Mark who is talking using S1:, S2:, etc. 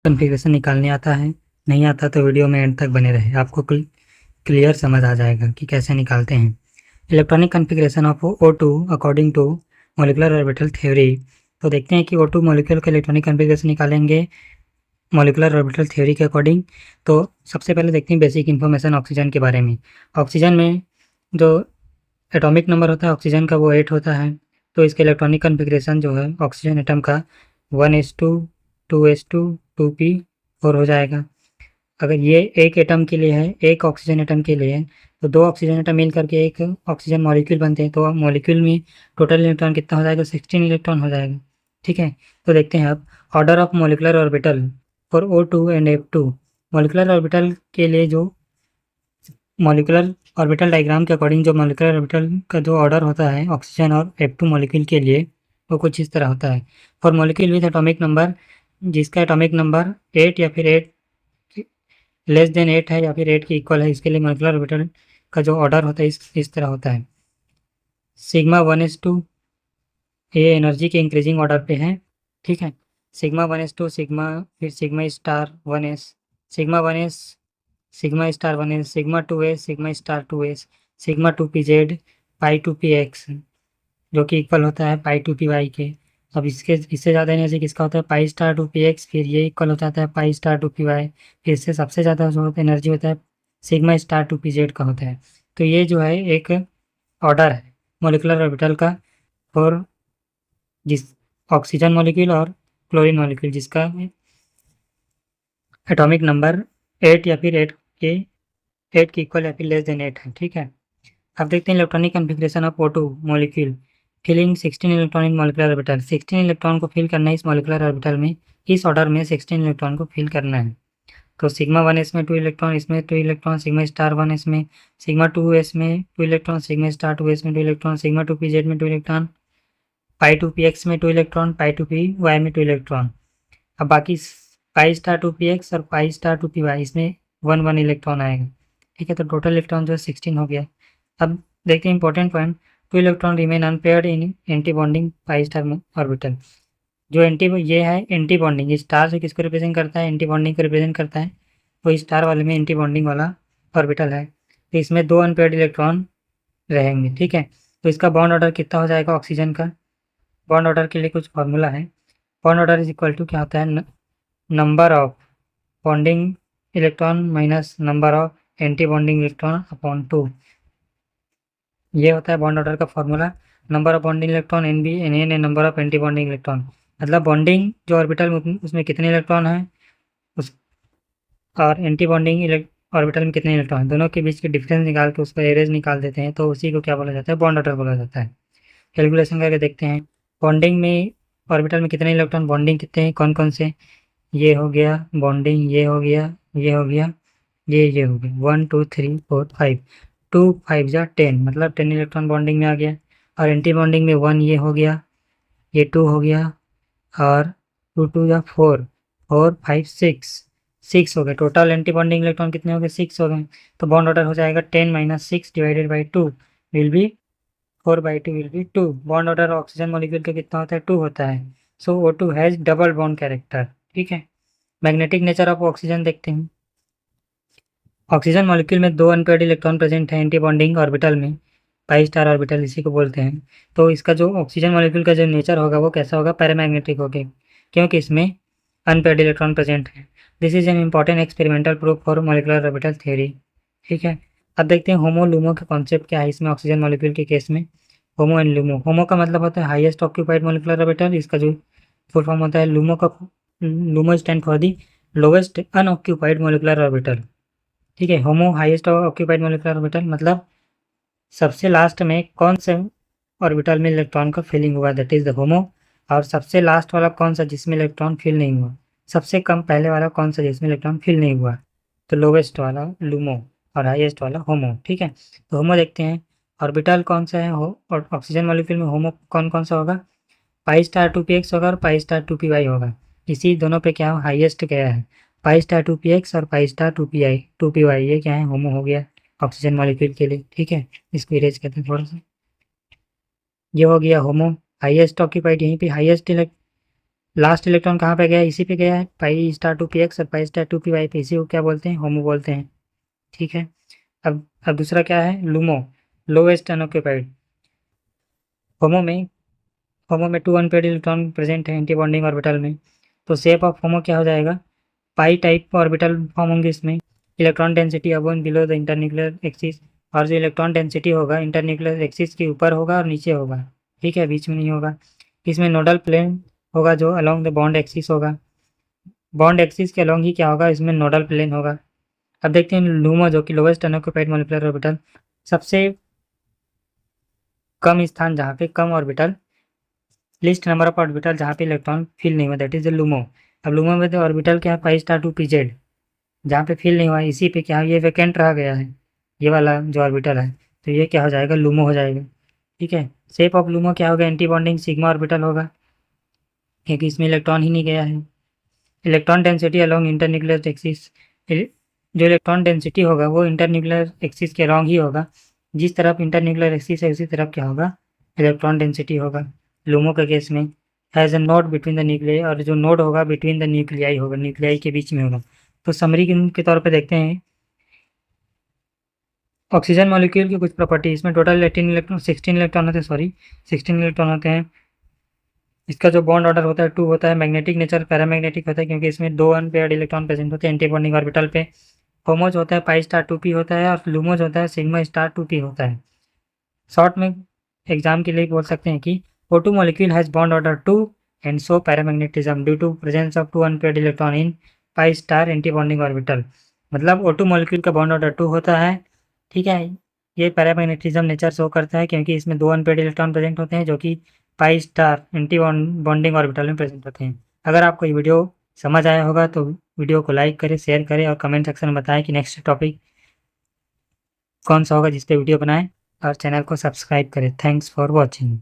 S1: Configuration निकालने आता है, नहीं आता तो वीडियो में एंड तक बने रहे, आपको क्लियर समझ आ जाएगा कि कैसे निकालते हैं। Electronic configuration of O2 according to molecular orbital theory. तो देखते हैं कि O2 मॉलिक्यूल का इलेक्ट्रॉनिक कॉन्फ़िगरेशन निकालेंगे मॉलिक्यूलर ऑर्बिटल थ्योरी के अकॉर्डिंग। तो सबसे पहले देखते हैं बेसिक इन्फॉर्मेशन ऑक्सीजन के बारे में। ऑक्सीजन में जो एटॉमिक नंबर होता है ऑक्सीजन का वो 8 होता है। तो इसके इलेक्ट्रॉनिक कॉन्फ़िगरेशन जो है ऑक्सीजन एटम का 1s2 2s2 2p4 हो जाएगा। अगर ये एक एटम के लिए है, एक ऑक्सीजन एटम के लिए है, तो दो ऑक्सीजन एटम मिल करके एक ऑक्सीजन मॉलिक्यूल बनते हैं। तो मॉलिक्यूल में टोटल इलेक्ट्रॉन कितना हो जाएगा? 16 इलेक्ट्रॉन हो जाएगा। ठीक है, तो देखते हैं अब order of molecular orbital for O2 and F2। Molecular orbital के लिए जो मॉलिक्यूलर ऑर्बिटल डायग्राम के अकॉर्डिंग जो मॉलिक्यूलर ऑर्बिटल का जो ऑर्डर होता है ऑक्सीजन और F2 मॉलिक्यूल के लिए वो कुछ इस तरह होता है। For molecule with atomic number, जिसका एटॉमिक नंबर 8 या फिर 8 लेस देन 8 है या फिर 8 के इक्वल है, इसके लिए मॉलिक्यूलर ऑर्बिटल का जो ऑर्डर होता है इस तरह होता है। सिग्मा 1s2 ये एनर्जी के इंक्रीजिंग ऑर्डर पे है। ठीक है, सिग्मा 1s2 सिग्मा, फिर sigma star 1s, sigma 1s sigma star 1s, sigma 2s sigma star 2s, sigma 2pz पाई 2px जो कि इक्वल होता है पाई 2py के। अब इससे ज़्यादा एनर्जी किसका होता है? पाई स्टार 2px, फिर ये इक्वल हो जाता है पाई स्टार 2py, फिर इससे सबसे ज़्यादा जो एनर्जी होता है सिग्मा स्टार 2pz का होता है। तो ये जो है एक ऑर्डर है मोलिकुलर ऑर्बिटल का फॉर जिस ऑक्सीजन मॉलिक्यूल और क्लोरीन मॉलिक्यूल जिसका एटॉमिक नंबर 8 या फिर 8 के इक्वल या फिर लेस देन 8 है। ठीक है, अब देखते हैं electronic configuration of O2 molecule filling 16 electron in molecular orbital. 16 electron को फिल करना है इस मॉलिक्यूलर ऑर्बिटल में, इस ऑर्डर में 16 इलेक्ट्रॉन को फिल करना है। तो सिग्मा 1 इसमें 2 इलेक्ट्रॉन, इसमें 2 इलेक्ट्रॉन, सिग्मा स्टार 1 इसमें, सिग्मा 2 इसमें 2 इलेक्ट्रॉन, सिग्मा स्टार 2 इसमें 2 इलेक्ट्रॉन, सिग्मा 2pz में 2 इलेक्ट्रॉन, पाई 2px में 2 इलेक्ट्रॉन, पाई 2py में 2 इलेक्ट्रॉन। अब बाकी पाई स्टार 2px और पाई स्टार 2py इसमें 1 इलेक्ट्रॉन आएगा। ठीक है, तो टोटल इलेक्ट्रॉन जो है 16 हो गया। अब देखते हैं important point, 2 electron remain unpaired in anti bonding pi star orbital. जो ये है एंटी बॉन्डिंग, स्टार से किसको रिप्रेजेंट करता है? एंटी बॉन्डिंग को रिप्रेजेंट करता है। वो स्टार वाले में एंटी बॉन्डिंग वाला ऑर्बिटल है, तो इसमें 2 अनपेयर्ड इलेक्ट्रॉन रहेंगे। ठीक है, तो इसका बॉन्ड ऑर्डर कितना हो जाएगा ऑक्सीजन का? बॉन्ड ऑर्डर के लिए कुछ फॉर्मूला है। Bond order is equal to क्या होता है? Number of bonding electron minus number of anti bonding electron upon 2। ये होता है बॉन्ड ऑर्डर का formula. Number of bonding electron N B N N A number of anti bonding electron, मतलब bonding जो orbital में उसमें कितने इलेक्ट्रॉन हैं उस, और एंटी बॉन्डिंग ऑर्बिटल में कितने इलेक्ट्रॉन हैं, दोनों के बीच के डिफरेंस निकाल के उसका एवरेज निकाल देते हैं। तो उसी को क्या बोला जाता है? बॉन्ड ऑर्डर बोला जाता है। कैलकुलेशन करके देखते हैं बॉन्डिंग में ऑर्बिटल में कितने इलेक्ट्रॉन बॉन्डिंग कितने हैं, कौन कौन से। ये हो गया बॉन्डिंग, ये हो गया, ये हो गया, ये हो गया, 1 2 3 4 5, 2 5 जा 10, मतलब 10 इलेक्ट्रॉन बॉन्डिंग में आ गया। और एंटी बॉन्डिंग में 1 ये हो गया, ये 2 हो गया, और 2 2 या 4 4 5 6 हो गए। टोटल एंटी बॉन्डिंग इलेक्ट्रॉन कितने हो गए? 6 हो गए। तो बॉन्ड ऑर्डर हो जाएगा 10 - 6 divided by 2 will be 4/2 will be 2। Bond order oxygen molecule का कितना होता है? 2 होता है। सो O2 has double bond character. ठीक है, मैग्नेटिक नेचर ऑफ ऑक्सीजन देखते हैं। ऑक्सीजन मॉलिक्यूल में 2 अनपेयर्ड इलेक्ट्रॉन प्रेजेंट है एंटी बॉन्डिंग ऑर्बिटल में, पाई स्टार ऑर्बिटल इसी को बोलते हैं। तो इसका जो ऑक्सीजन मॉलिक्यूल का जो नेचर होगा वो कैसा होगा? पैरामैग्नेटिक होगा, क्योंकि इसमें अनपेयर्ड इलेक्ट्रॉन प्रेजेंट है। This is an important experimental proof for molecular orbital theory. ठीक है, अब देखते हैं होमो लूमो का कॉन्सेप्ट क्या है इसमें ऑक्सीजन मॉलिक्यूल के केस में। होमो एंड लूमो, होमो का मतलब होता है हाईएस्ट ऑक्यूपाइड मॉलिक्यूलर ऑर्बिटल, इसका जो फुल फॉर्म होता है LUMO stand for the lowest unoccupied molecular orbital. ठीक है, होमो हाईएस्ट ऑक्यूपाइड मॉलिक्यूलर ऑर्बिटल मतलब सबसे लास्ट में कौन से ऑर्बिटल में इलेक्ट्रॉन का फिलिंग हुआ, दैट इज द होमो। और सबसे लास्ट वाला कौन सा जिसमें इलेक्ट्रॉन फिल नहीं हुआ, सबसे कम पहले वाला कौन सा जिसमें इलेक्ट्रॉन फिल नहीं हुआ, तो लोवेस्ट वाला लूमो और हाईएस्ट वाला होमो। ठीक है, तो होमो देखते हैं ऑर्बिटल कौन सा है और ऑक्सीजन मॉलिक्यूल में होमो कौन कौन सा होगा? पाई स्टार 2px होगा और पाई स्टार 2py होगा। इसी दोनों पे क्या हाईएस्ट गया है? पाई स्टार 2px और पाई स्टार 2py ये क्या है? होमो हो गया ऑक्सीजन मॉलिक्यूल के लिए। ठीक है, इसको इरेज करते हैं थोड़ा सा। ये हो गया होमो, हाईएस्ट ऑक्यूपाइड, यहीं पे हाईएस्ट लास्ट इलेक्ट्रॉन कहाँ पे गया है, इसी पे गया है, पाई स्टार 2p(x) और पाई स्टार 2p(y) पे, इसी को क्या बोलते हैं, होमो बोलते हैं। ठीक है। अब दूसरा क्या है, लूमो, लोवेस्ट अनऑक्यूपाइड। होमो में होमो में 2 अनपेड इलेक्ट्रॉन प्रेजेंट है एंटी बॉन्डिंग ऑर्बिटल में, तो शेप ऑफ होमो क्या हो जाएगा, पाई टाइप ऑर्बिटल फॉर्म होंगे इसमें। Electron density above and below the internuclear axis, और जो इलेक्ट्रॉन डेंसिटी होगा इंटरन्यूक्लियर एक्सिस के ऊपर होगा और नीचे होगा, ठीक है, बीच में नहीं होगा। इसमें नोडल प्लेन होगा जो अलोंग द बॉन्ड एक्सिस होगा, बॉन्ड एक्सिस के अलोंग ही क्या होगा, इसमें नोडल प्लेन होगा। अब देखते हैं लूमो जो कि लोवेस्ट अनऑक्यूपाइड मॉलिक्यूलर ऑर्बिटल, सबसे कम स्थान जहाँ पे कम orbital, least number of orbital जहाँ पे इलेक्ट्रॉन फिल नहीं हुआ, दैट इज द लूमो। अब लूमो में तो ऑर्बिटल क्या है, पाई स्टार 2pz, जहाँ पे फिल नहीं हुआ इसी पे क्या है, ये वैकेंट रह गया है, ये वाला जो ऑर्बिटल है, तो ये क्या हो जाएगा, लूमो हो जाएगा। ठीक है। शेप ऑफ लूमो क्या होगा, एंटी बॉन्डिंग सिग्मा ऑर्बिटल होगा, क्योंकि इसमें इलेक्ट्रॉन ही नहीं गया है। Electron density along internuclear axis, जो इलेक्ट्रॉन डेंसिटी होगा वो इंटरन्यूक्लियर एक्सिस के अलोंग ही होगा, जिस तरफ इंटरन्यूक्लियर एक्सिस है उसी तरफ क्या होगा, इलेक्ट्रॉन डेंसिटी होगा। लूमो के केस में has a node between the nuclei, और जो नोड होगा बिटवीन द न्यूक्लियाई होगा, न्यूक्लियाई के बीच में होगा। तो समरी के तौर पे देखते हैं ऑक्सीजन मॉलिक्यूल की कुछ प्रॉपर्टी, इसमें टोटल 16 इलेक्ट्रॉन होते हैं, 16 इलेक्ट्रॉन होते हैं। इसका जो बॉन्ड ऑर्डर होता है 2 होता है, मैग्नेटिक नेचर पैरामैग्नेटिक होता है क्योंकि इसमें 2 अनपेयर्ड इलेक्ट्रॉन प्रेजेंट होते हैं एंटी बॉन्डिंग ऑर्बिटल पे। होमोज होता है पाई स्टार 2p होता है, और लूमोज होता है सिग्मा स्टार 2p होता है। शॉर्ट में एग्जाम के लिए बोल सकते हैं कि O2 molecule has bond order 2 and so paramagnetism due to presence of 2 unpaired electron in pi star anti-bonding orbital। मतलब O2 molecule का बॉन्ड ऑर्डर 2 होता है, ठीक है। ये पैरामैग्नेटिज्म नेचर शो करता है क्योंकि इसमें 2 अनपेड इलेक्ट्रॉन प्रेजेंट होते हैं जो कि pi star anti bonding orbital में प्रेजेंट होते हैं। अगर आपको ये वीडियो समझ आया होगा तो वीडियो को लाइक करें, शेयर करें और कमेंट सेक्शन में बताएं कि नेक्स्ट टॉपिक कौन सा होगा जिस पे वीडियो बनाएं, और चैनल को सब्सक्राइब करें। Thanks for watching.